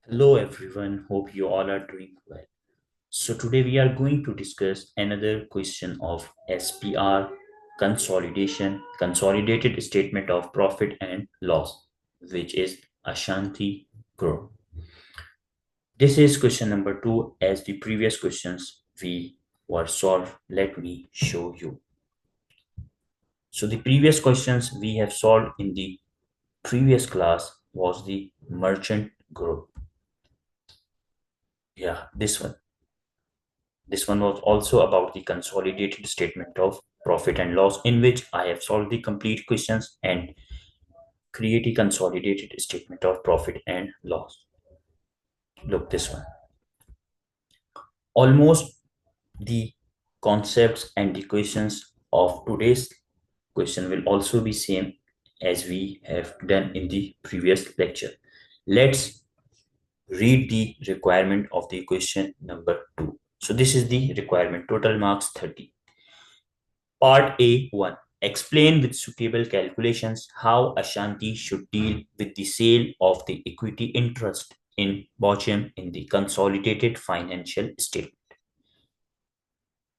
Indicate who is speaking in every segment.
Speaker 1: Hello everyone, hope you all are doing well. So today we are going to discuss another question of SPR consolidation, consolidated statement of profit and loss, which is Ashanti Group. This is question number 2 as the previous questions we were solved. Let me show you. So the previous questions we have solved in the previous class was the merchant group. Yeah, this one. This one was also about the consolidated statement of profit and loss, in which I have solved the complete questions and create a consolidated statement of profit and loss. Look, this one. Almost the concepts and the questions of today's question will also be same as we have done in the previous lecture. Let's read the requirement of the question number 2. So this is the requirement, total marks 30. Part A1. Explain with suitable calculations how Ashanti should deal with the sale of the equity interest in Bochum in the consolidated financial statement.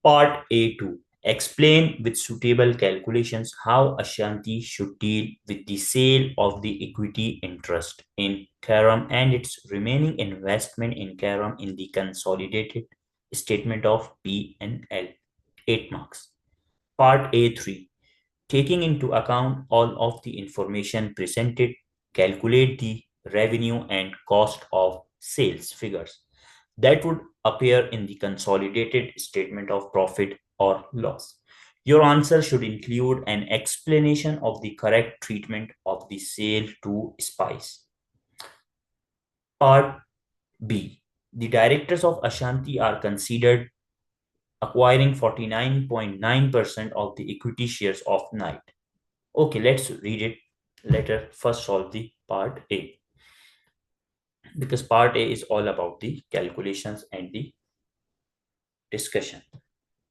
Speaker 1: Part A2. Explain with suitable calculations how Ashanti should deal with the sale of the equity interest in Karam and its remaining investment in Karam in the consolidated statement of P&L. 8 marks. Part A3. Taking into account all of the information presented, calculate the revenue and cost of sales figures that would appear in the consolidated statement of profit or loss. Your answer should include an explanation of the correct treatment of the sale to Spice. Part B. The directors of Ashanti are considered acquiring 49.9% of the equity shares of Knight. Okay, let's read it. Let first solve the part A, because part A is all about the calculations and the discussion.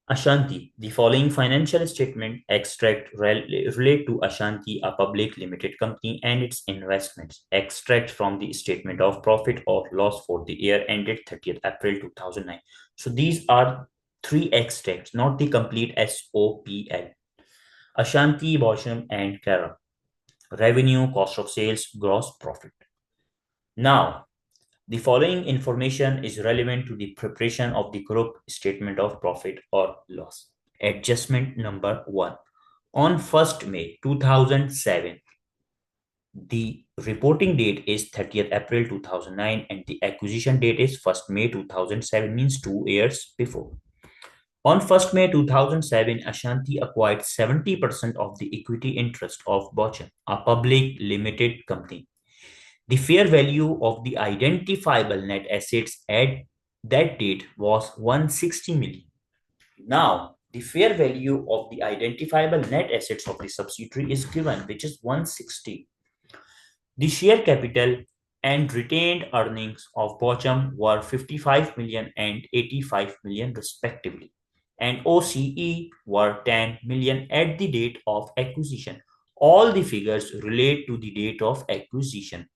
Speaker 1: Ashanti, the following financial statement extract relate to Ashanti, a public limited company, and its investments. Extract from the statement of profit or loss for the year ended 30th April 2009. So these are three extracts, not the complete SOPL. Ashanti, Bosham, and Kara. Revenue, cost of sales, gross profit. Now, the following information is relevant to the preparation of the group statement of profit or loss. Adjustment number 1. On 1st May 2007, the reporting date is 30th April 2009 and the acquisition date is 1st May 2007, means 2 years before. On 1st May 2007, Ashanti acquired 70% of the equity interest of Bochum, a public limited company. The fair value of the identifiable net assets at that date was 160 million. Now, the fair value of the identifiable net assets of the subsidiary is given, which is 160. The share capital and retained earnings of Bochum were 55 million and 85 million respectively, and OCE were 10 million at the date of acquisition. All the figures relate to the date of acquisition.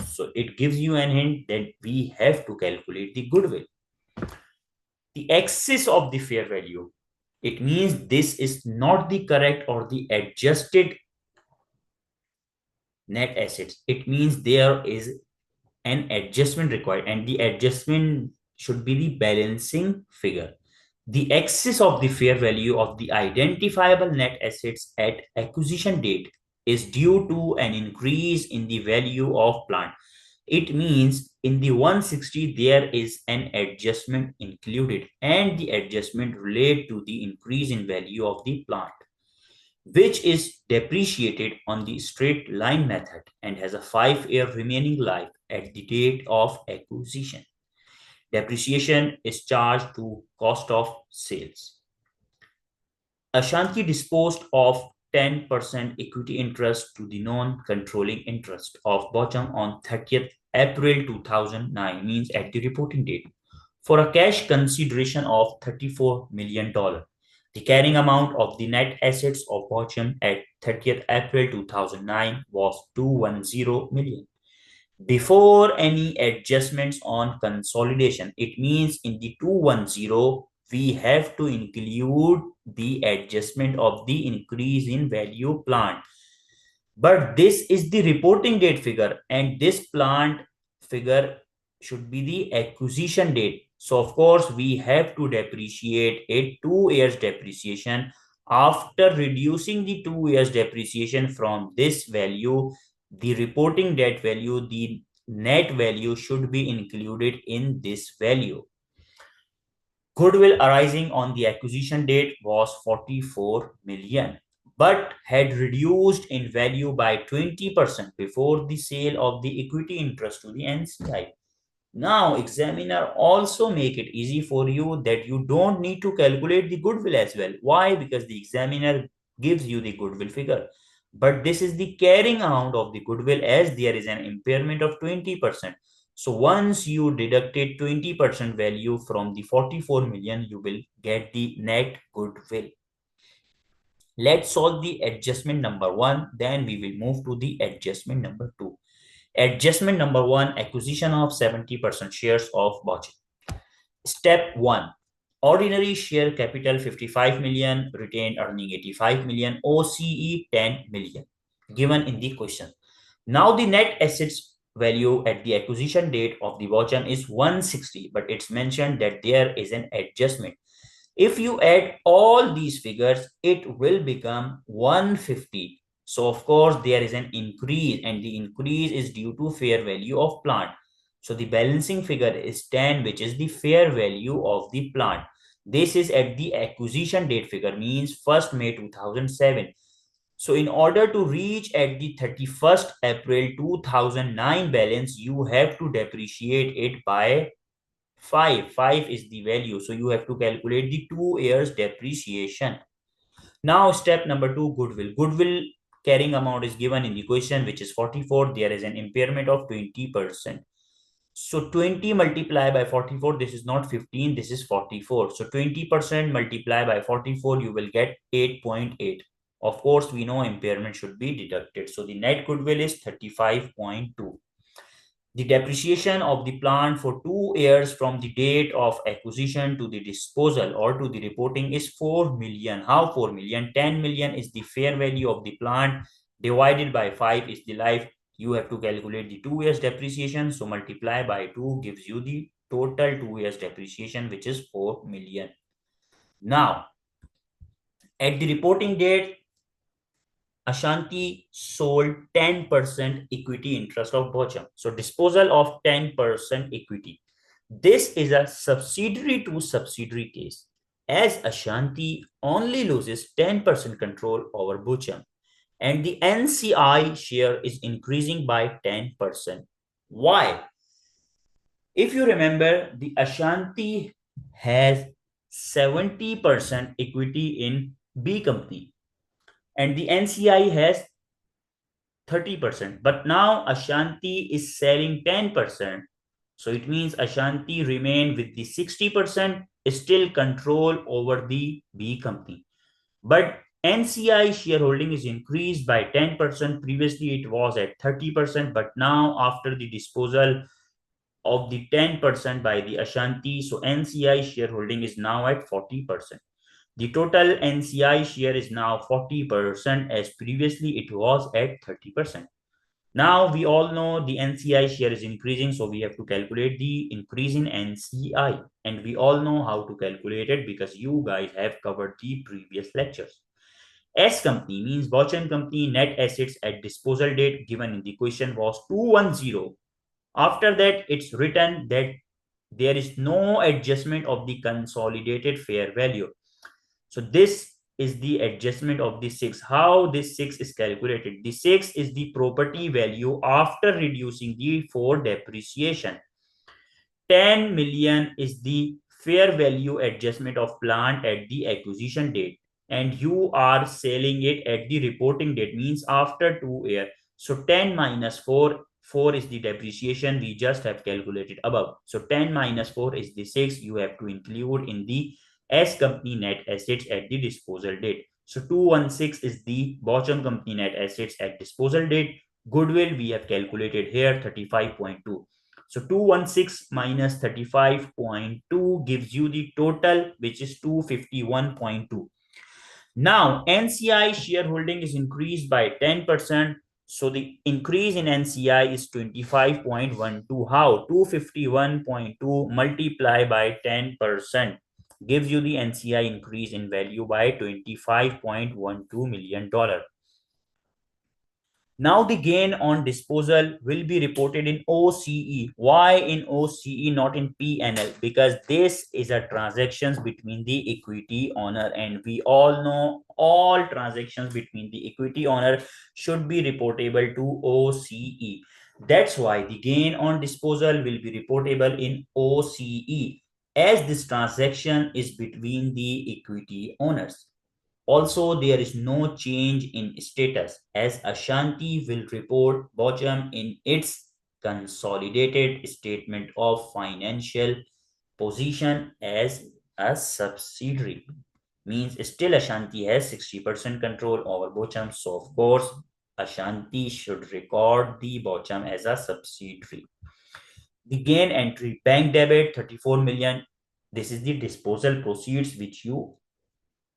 Speaker 1: So it gives you an hint that we have to calculate the goodwill. The excess of the fair value, it means this is not the correct or the adjusted net assets. It means there is an adjustment required, and the adjustment should be the balancing figure. The excess of the fair value of the identifiable net assets at acquisition date is due to an increase in the value of plant. It means in the 160 there is an adjustment included, and the adjustment relate to the increase in value of the plant, which is depreciated on the straight line method and has a 5-year remaining life at the date of acquisition. Depreciation is charged to cost of sales. Ashanti disposed of 10% equity interest to the non-controlling interest of Bochum on 30th April 2009, means at the reporting date, for a cash consideration of $34 million. The carrying amount of the net assets of Bochum at 30th April 2009 was $210 million. Before any adjustments on consolidation, it means in the 210, we have to include the adjustment of the increase in value plant. But this is the reporting date figure, and this plant figure should be the acquisition date. So, of course, we have to depreciate it 2 years depreciation. After reducing the 2 years depreciation from this value, the reporting date value, the net value should be included in this value. Goodwill arising on the acquisition date was 44 million, but had reduced in value by 20% before the sale of the equity interest to the NCI. Now, examiner also make it easy for you that you don't need to calculate the goodwill as well. Why? Because the examiner gives you the goodwill figure. But this is the carrying amount of the goodwill as there is an impairment of 20%. So once you deducted 20% value from the 44 million, you will get the net goodwill. Let's solve the adjustment number 1. Then we will move to the adjustment number 2. Adjustment number 1, acquisition of 70% shares of Bosch. Step 1, ordinary share capital 55 million, retained earning 85 million, OCE 10 million, given in the question. Now the net assets value at the acquisition date of the Bochum is 160, but it's mentioned that there is an adjustment. If you add all these figures, it will become 150. So of course there is an increase, and the increase is due to fair value of plant. So the balancing figure is 10, which is the fair value of the plant. This is at the acquisition date figure, means 1st May 2007. So in order to reach at the 31st April 2009 balance, you have to depreciate it by 5. 5 is the value. So you have to calculate the 2 years depreciation. Now step number 2, goodwill. Goodwill carrying amount is given in the question, which is 44. There is an impairment of 20%. So 20 multiplied by 44, this is not 15, this is 44. So 20% multiplied by 44, you will get 8.8. Of course, we know impairment should be deducted. So the net goodwill is 35.2. The depreciation of the plant for 2 years from the date of acquisition to the disposal or to the reporting is 4 million. How 4 million? 10 million is the fair value of the plant, divided by 5 is the life. You have to calculate the 2 years depreciation. So multiply by 2 gives you the total 2 years depreciation, which is 4 million. Now, at the reporting date, Ashanti sold 10% equity interest of Bochum. So disposal of 10% equity. This is a subsidiary to subsidiary case, as Ashanti only loses 10% control over Bochum, and the NCI share is increasing by 10%. Why? If you remember, the Ashanti has 70% equity in B company, and the NCI has 30%. But now Ashanti is selling 10%. So it means Ashanti remain with the 60%, still control over the B company. But NCI shareholding is increased by 10%. Previously it was at 30%, but now after the disposal of the 10% by the Ashanti, so NCI shareholding is now at 40%. The total NCI share is now 40%, as previously it was at 30%. Now we all know the NCI share is increasing, so we have to calculate the increase in NCI. And we all know how to calculate it because you guys have covered the previous lectures. S company means Bochum company net assets at disposal date given in the question was 210. After that, it's written that there is no adjustment of the consolidated fair value. So this is the adjustment of the 6. How this 6 is calculated? The 6 is the property value after reducing the 4 depreciation. 10 million is the fair value adjustment of plant at the acquisition date, and you are selling it at the reporting date, means after 2 years. So 10 minus 4, 4 is the depreciation we just have calculated above. So 10 minus 4 is the 6 you have to include in the S company net assets at the disposal date. So 216 is the Bochum company net assets at disposal date. Goodwill we have calculated here 35.2. So 216 minus 35.2 gives you the total, which is 251.2. Now, NCI shareholding is increased by 10%. So the increase in NCI is 25.12. How? 251.2 multiply by 10% gives you the NCI increase in value by $25.12 million. Now the gain on disposal will be reported in OCE. Why in OCE, not in P&L? Because this is a transactions between the equity owner, and we all know all transactions between the equity owner should be reportable to OCE. That's why the gain on disposal will be reportable in OCE, as this transaction is between the equity owners. Also, there is no change in status, as Ashanti will report bottom in its consolidated statement of financial position as a subsidiary. Means still Ashanti has 60% control over bottom. So of course, Ashanti should record the bottom as a subsidiary. The gain entry, bank debit 34 million. This is the disposal proceeds which you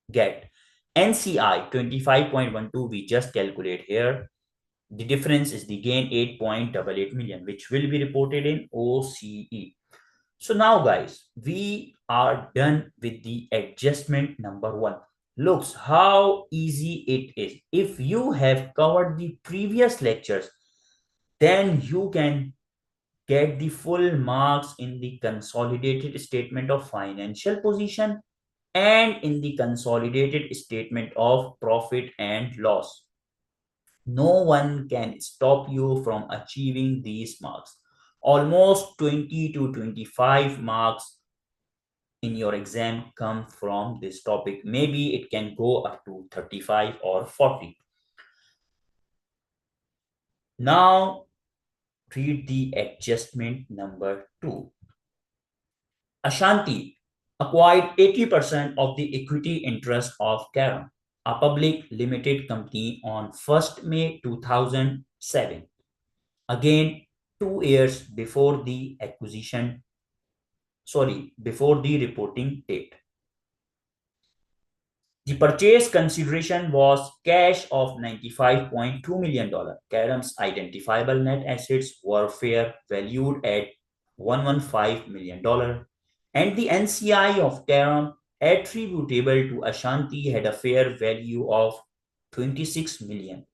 Speaker 1: get. NCI 25.12 we just calculate here. The difference is the gain 8.88 million, which will be reported in OCE. So now guys, we are done with the adjustment number 1. Looks how easy it is. If you have covered the previous lectures, then you can get the full marks in the consolidated statement of financial position and in the consolidated statement of profit and loss. No one can stop you from achieving these marks. Almost 20 to 25 marks in your exam come from this topic. Maybe it can go up to 35 or 40. Now, read the adjustment number 2. Ashanti acquired 80% of the equity interest of Karam, a public limited company, on 1st May 2007. Again, 2 years before the before the reporting date. The purchase consideration was cash of $95.2 million. Karam's identifiable net assets were fair valued at $115 million. And the NCI of Karam attributable to Ashanti had a fair value of 26 million.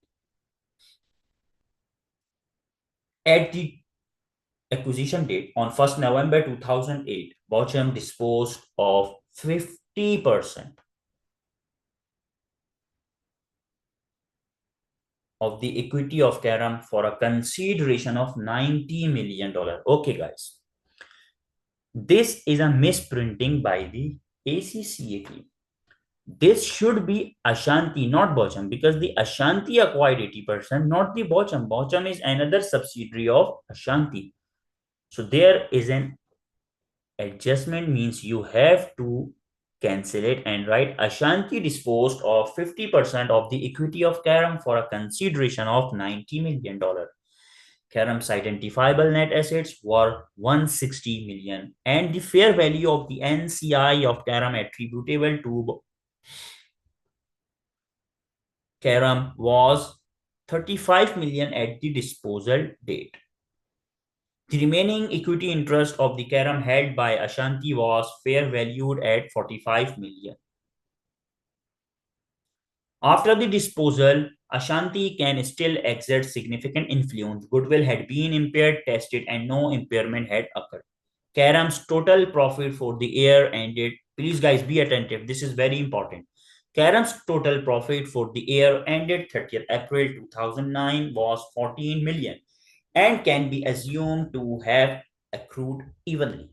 Speaker 1: At the acquisition date on 1st November 2008, Bochum disposed of 50% of the equity of Karam for a consideration of $90 million. Okay, guys. This is a misprinting by the ACCA team. This should be Ashanti, not Bochum, because the Ashanti acquired 80%, not the Bochum. Bochum is another subsidiary of Ashanti. So there is an adjustment, means you have to cancel it and write Ashanti disposed of 50% of the equity of Karam for a consideration of $90 million. Karam's identifiable net assets were 160 million, and the fair value of the NCI of Karam attributable to Karam was 35 million at the disposal date. The remaining equity interest of the Karam held by Ashanti was fair valued at 45 million. After the disposal, Ashanti can still exert significant influence. Goodwill had been impaired, tested, and no impairment had occurred. Karam's total profit for the year ended, please guys be attentive, this is very important. Karam's total profit for the year ended 30th April 2009 was 14 million and can be assumed to have accrued evenly.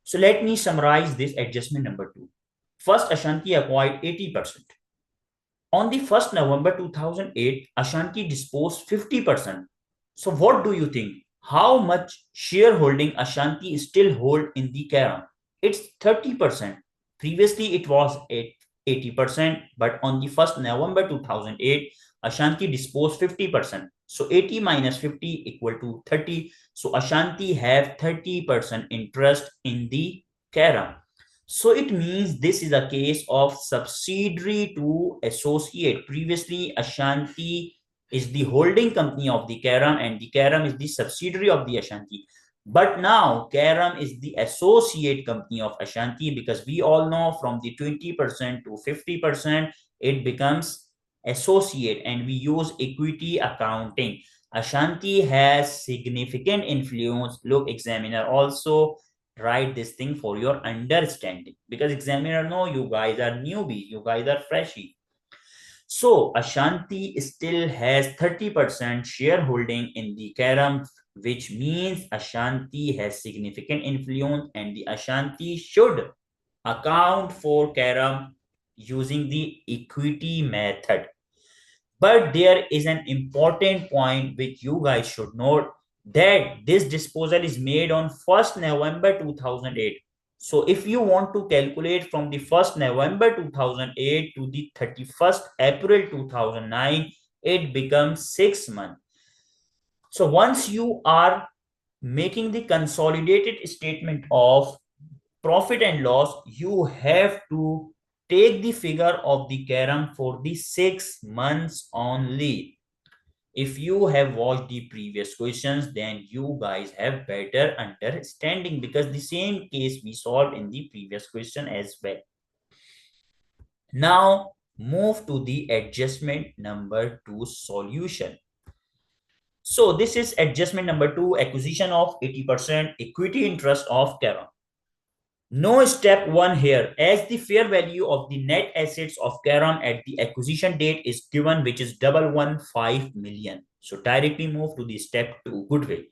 Speaker 1: So let me summarize this adjustment number 2. First, Ashanti acquired 80%. On the 1st November 2008, Ashanti disposed 50%. So what do you think? How much shareholding Ashanti still hold in the Karam? It's 30%. Previously, it was at 80%, but on the 1st November 2008, Ashanti disposed 50%. So 80 minus 50 equal to 30. So Ashanti have 30% interest in the Karam. So it means this is a case of subsidiary to associate. Previously, Ashanti is the holding company of the Karam and the Karam is the subsidiary of the Ashanti. But now Karam is the associate company of Ashanti, because we all know from the 20% to 50%, it becomes associate and we use equity accounting. Ashanti has significant influence. Look, examiner also write this thing for your understanding, because examiner know you guys are newbies, you guys are freshy. So Ashanti still has 30% shareholding in the Karam, which means Ashanti has significant influence and the Ashanti should account for Karam using the equity method. But there is an important point which you guys should note, that this disposal is made on 1st November 2008. So if you want to calculate from the 1st November 2008 to the 31st April 2009, it becomes 6 months. So once you are making the consolidated statement of profit and loss, you have to take the figure of the Karam for the 6 months only. If you have watched the previous questions, then you guys have better understanding, because the same case we solved in the previous question as well. Now move to the adjustment number 2 solution. So this is adjustment number 2, acquisition of 80% equity interest of Karam. No step 1 here, as the fair value of the net assets of Karam at the acquisition date is given, which is 115 million. So directly move to the step 2, goodwill.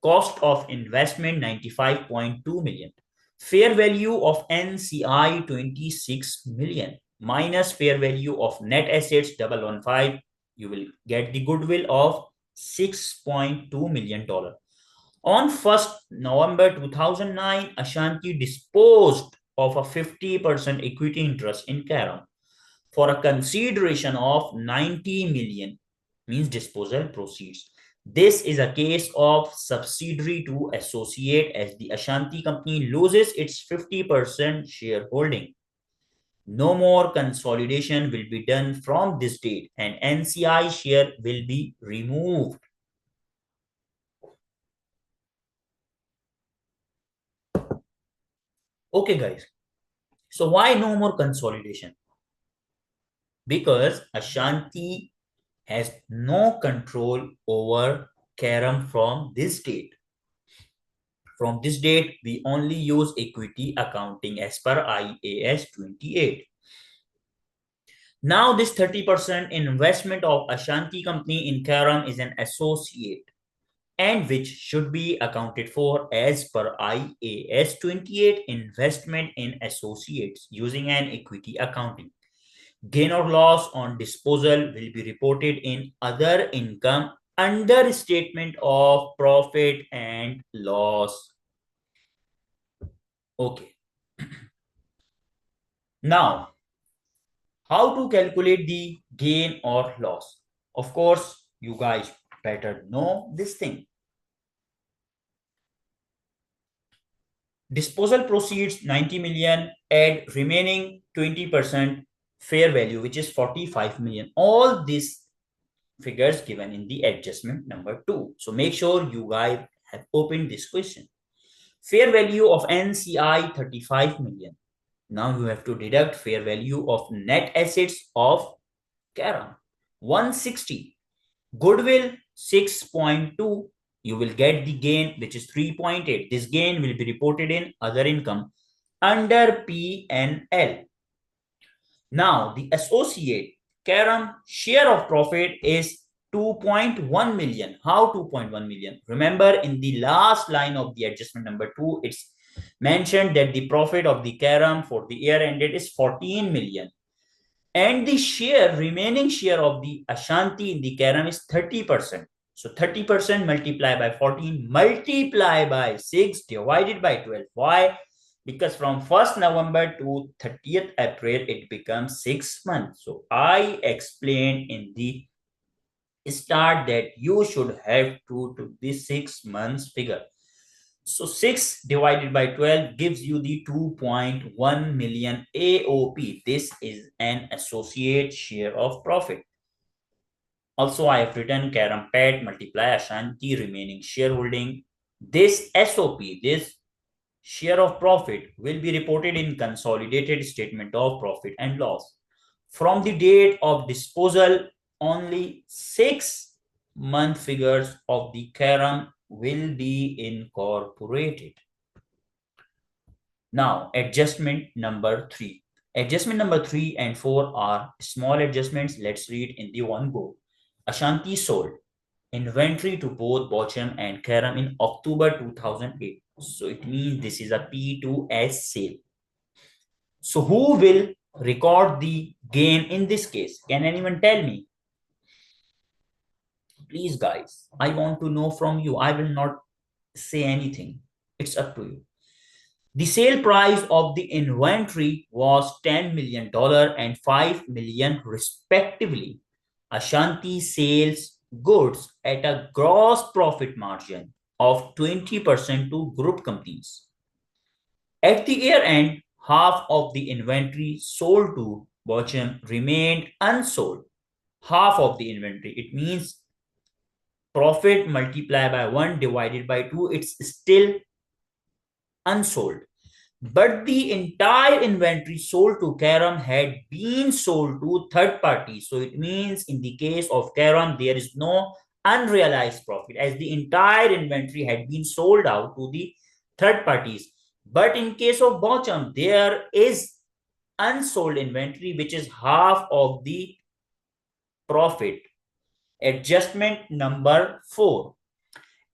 Speaker 1: Cost of investment 95.2 million. Fair value of NCI 26 million minus fair value of net assets 115. You will get the goodwill of $6.2 million. On 1st November 2009, Ashanti disposed of a 50% equity interest in Karam for a consideration of 90 million, means disposal proceeds. This is a case of subsidiary to associate, as the Ashanti company loses its 50% shareholding. No more consolidation will be done from this date and NCI share will be removed. Okay, guys. So why no more consolidation? Because Ashanti has no control over Karam from this date. From this date, we only use equity accounting as per IAS 28. Now this 30% investment of Ashanti company in Karam is an associate, and which should be accounted for as per IAS 28, investment in associates using an equity accounting. Gain or loss on disposal will be reported in other income under statement of profit and loss. Okay. Now, how to calculate the gain or loss? Of course, you guys better know this thing. Disposal proceeds 90 million, add remaining 20% fair value, which is 45 million. All these figures given in the adjustment number 2. So make sure you guys have opened this question. Fair value of NCI 35 million. Now you have to deduct fair value of net assets of Karam 160. Goodwill 6.2. You will get the gain, which is 3.8. This gain will be reported in other income under P&L. Now the associate Karam share of profit is 2.1 million. How 2.1 million? Remember, in the last line of the adjustment number 2, it's mentioned that the profit of the Karam for the year ended is 14 million. And the remaining share of the Ashanti in the Karam is 30%. So 30% multiplied by 14 multiplied by 6 divided by 12. Why? Because from 1st November to 30th April, it becomes 6 months. So I explained in the start that you should have to this 6 months figure. So 6 divided by 12 gives you the 2.1 million AOP. This is an associate share of profit. Also, I have written Karam Pet multiply Ashanti remaining shareholding. This SOP, this share of profit, will be reported in consolidated statement of profit and loss. From the date of disposal, only 6-month figures of the Karam will be incorporated. Now, adjustment number 3. Adjustment number 3 and 4 are small adjustments. Let's read in the one go. Ashanti sold inventory to both Bochum and Karam in October 2008. So it means this is a P2S sale. So who will record the gain in this case? Can anyone tell me? Please, guys, I want to know from you. I will not say anything. It's up to you. The sale price of the inventory was $10 million and $5 million respectively. Ashanti sales goods at a gross profit margin of 20% to group companies. At the year end, half of the inventory sold to Bochum remained unsold. Half of the inventory. It means profit multiplied by 1 divided by 2. It's still unsold. But the entire inventory sold to Karam had been sold to third parties. So it means in the case of Karam, there is no unrealized profit as the entire inventory had been sold out to the third parties. But in case of Bochum, there is unsold inventory, which is half of the profit. Adjustment number 4.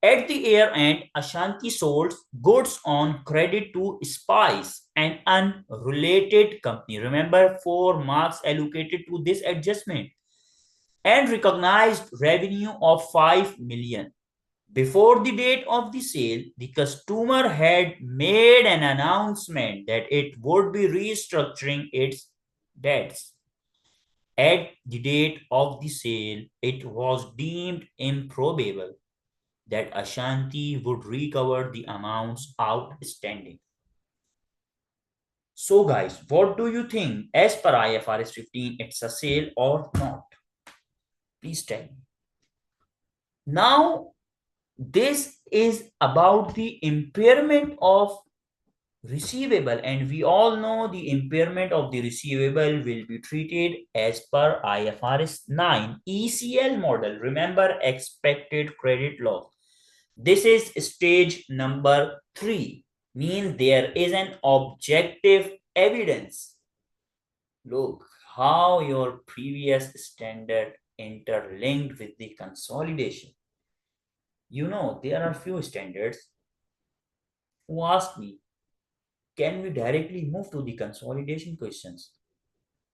Speaker 1: At the year end, Ashanti sold goods on credit to Spice, an unrelated company. Remember, 4 marks allocated to this adjustment and recognized revenue of 5 million. Before the date of the sale, the customer had made an announcement that it would be restructuring its debts. At the date of the sale, it was deemed improbable that Ashanti would recover the amounts outstanding. So guys, what do you think? As per IFRS 15, it's a sale or not? Please tell me. Now, this is about the impairment of receivable, and we all know the impairment of the receivable will be treated as per IFRS 9 ECL model. Remember, expected credit loss. This is stage number 3, means there is an objective evidence. Look how your previous standard interlinked with the consolidation. You know, there are few standards who ask me, can we directly move to the consolidation questions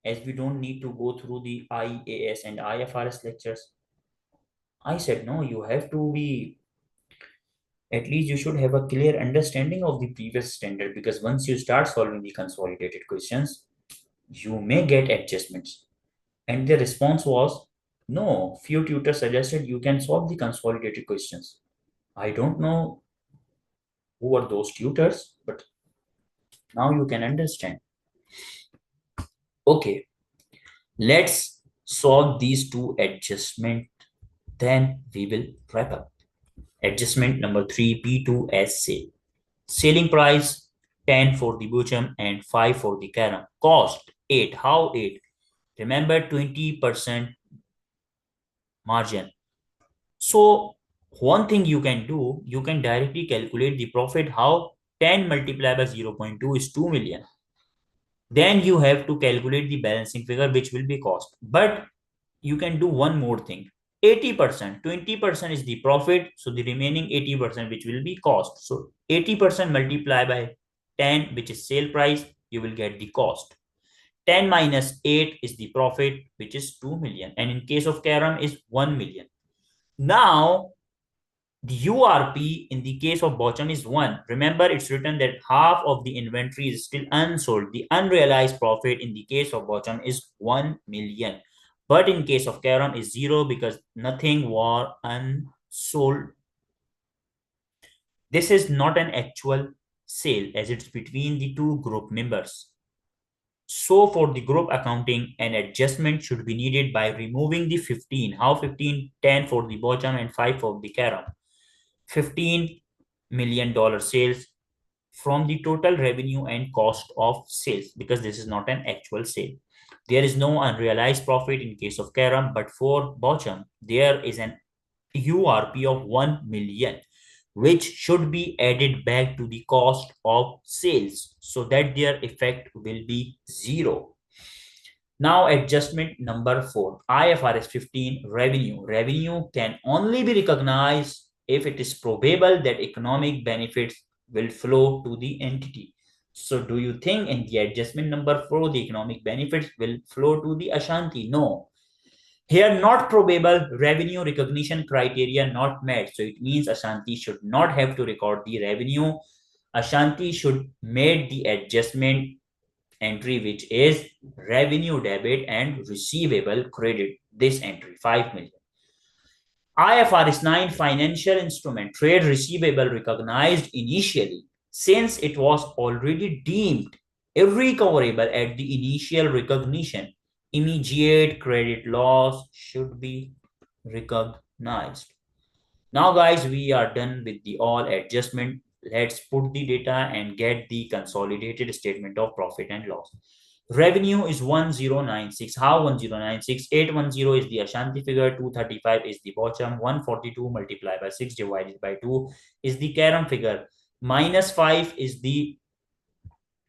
Speaker 1: as we don't need to go through the IAS and IFRS lectures? I said, no, you have to be, at least you should have a clear understanding of the previous standard, because once you start solving the consolidated questions, you may get adjustments. And the response was, no, few tutors suggested you can solve the consolidated questions. I don't know who are those tutors, but now you can understand. Okay, let's solve these two adjustments, then we will wrap up. Adjustment number 3, P2S sale. Selling price 10 for the Bochum and 5 for the Karam. Cost 8. How 8? Remember 20% margin. So one thing you can do, you can directly calculate the profit. How? 10 multiplied by 0.2 is 2 million. Then you have to calculate the balancing figure, which will be cost. But you can do one more thing. 80%, 20% is the profit. So the remaining 80%, which will be cost. So 80% multiplied by 10, which is sale price, you will get the cost. 10 minus 8 is the profit, which is 2 million. And in case of Karam is 1 million. Now, the URP in the case of Bochum is 1. Remember, it's written that half of the inventory is still unsold. The unrealized profit in the case of Bochum is 1 million. But in case of Karam is 0 because nothing was unsold. This is not an actual sale as it's between the two group members. So for the group accounting, an adjustment should be needed by removing the 15. How 15? 10 for the bottom and 5 for the Karam. $15 million sales from the total revenue and cost of sales because this is not an actual sale. There is no unrealized profit in case of Karam, but for bottom, there is an URP of 1 million, which should be added back to the cost of sales so that their effect will be 0. Now, adjustment number 4, IFRS 15 revenue. Revenue can only be recognized if it is probable that economic benefits will flow to the entity. So, do you think in the adjustment number 4, the economic benefits will flow to the Ashanti? No. Here, not probable, revenue recognition criteria not met. So, it means Ashanti should not have to record the revenue. Ashanti should make the adjustment entry which is revenue debit and receivable credit. This entry 5 million. IFRS 9 financial instrument trade receivable recognized initially since it was already deemed irrecoverable at the initial recognition. Immediate credit loss should be recognized. Now guys, we are done with the all adjustment. Let's put the data and get the consolidated statement of profit and loss. Revenue is 1096. How 1096? 810 is the Ashanti figure, 235 is the bottom, 142 multiplied by 6 divided by 2 is the Karam figure, minus 5 is the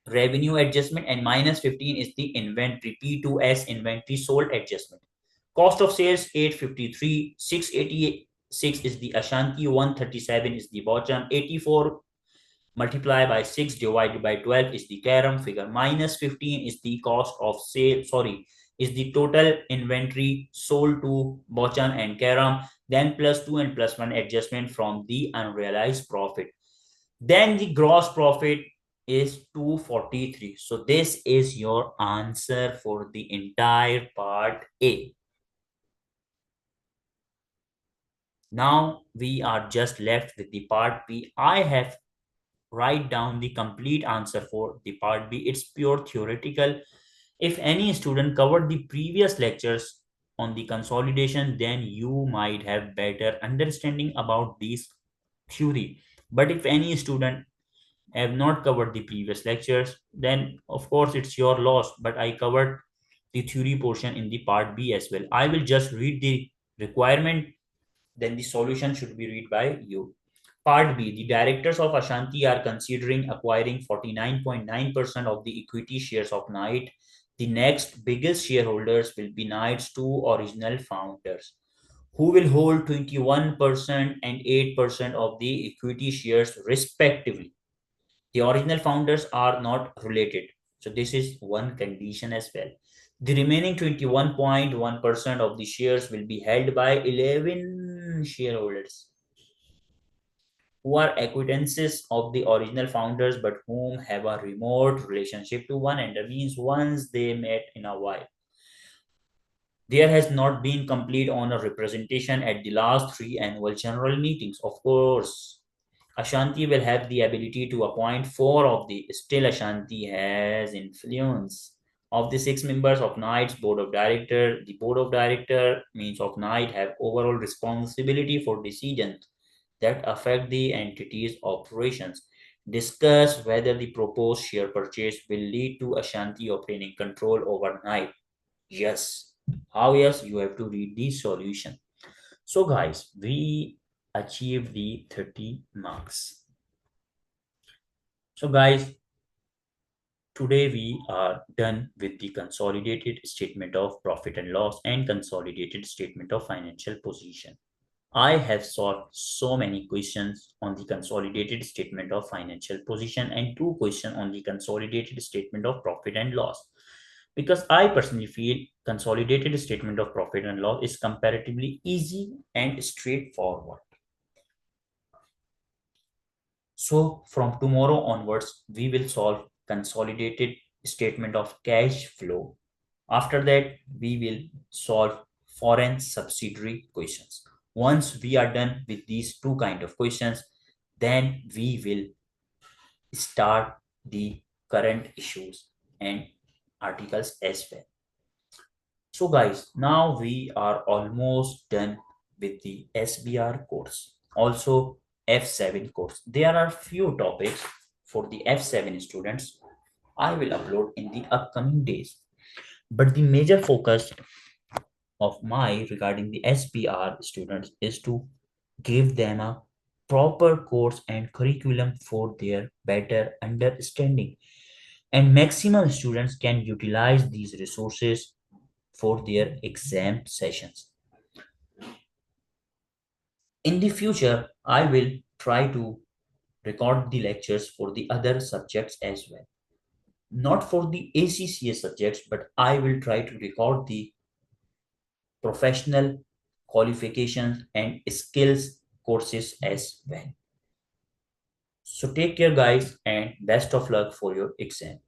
Speaker 1: revenue adjustment, and minus 15 is the inventory, P2S inventory sold adjustment. Cost of sales 853, 686 is the Ashanti, 137 is the bottom, 84 multiply by 6 divided by 12 is the Karam figure, minus 15 is the cost of sale, is the total inventory sold to bottom and Karam, then plus 2 and plus 1 adjustment from the unrealized profit. Then the gross profit is 243. So this is your answer for the entire part A. Now we are just left with the part B. I have write down the complete answer for the part B. It's pure theoretical. If any student covered the previous lectures on the consolidation, then you might have better understanding about these theory. But if any student have not covered the previous lectures, then of course it's your loss. But I covered the theory portion in the part B as well. I will just read the requirement, then the solution should be read by you. Part B, the directors of Ashanti are considering acquiring 49.9% of the equity shares of Knight. The next biggest shareholders will be Knight's two original founders, who will hold 21% and 8% of the equity shares respectively. The original founders are not related. So this is one condition as well. The remaining 21.1% of the shares will be held by 11 shareholders who are acquaintances of the original founders but whom have a remote relationship to one another, means once they met in a while. There has not been complete owner representation at the last three annual general meetings. Of course, Ashanti will have the ability to appoint four of the, still Ashanti has influence. Of the six members of Knight's board of director, the board of director means of Knight have overall responsibility for decisions that affect the entity's operations. Discuss whether the proposed share purchase will lead to Ashanti obtaining control over Knight. Yes. How yes? You have to read the solution. So guys, we achieved the 30 marks. So guys, today we are done with the consolidated statement of profit and loss and consolidated statement of financial position. I have solved so many questions on the consolidated statement of financial position and two questions on the consolidated statement of profit and loss. Because I personally feel consolidated statement of profit and loss is comparatively easy and straightforward. So from tomorrow onwards, we will solve consolidated statement of cash flow, After that, we will solve foreign subsidiary questions. Once we are done with these two kind of questions, then we will start the current issues and articles as well. So guys, now we are almost done with the SBR course. Also F7 course. There are few topics for the F7 students I will upload in the upcoming days. But the major focus of my regarding the SBR students is to give them a proper course and curriculum for their better understanding. And maximum students can utilize these resources for their exam sessions. In the future, I will try to record the lectures for the other subjects as well. Not for the ACCA subjects, but I will try to record the professional qualifications and skills courses as well. So take care, guys, and best of luck for your exam.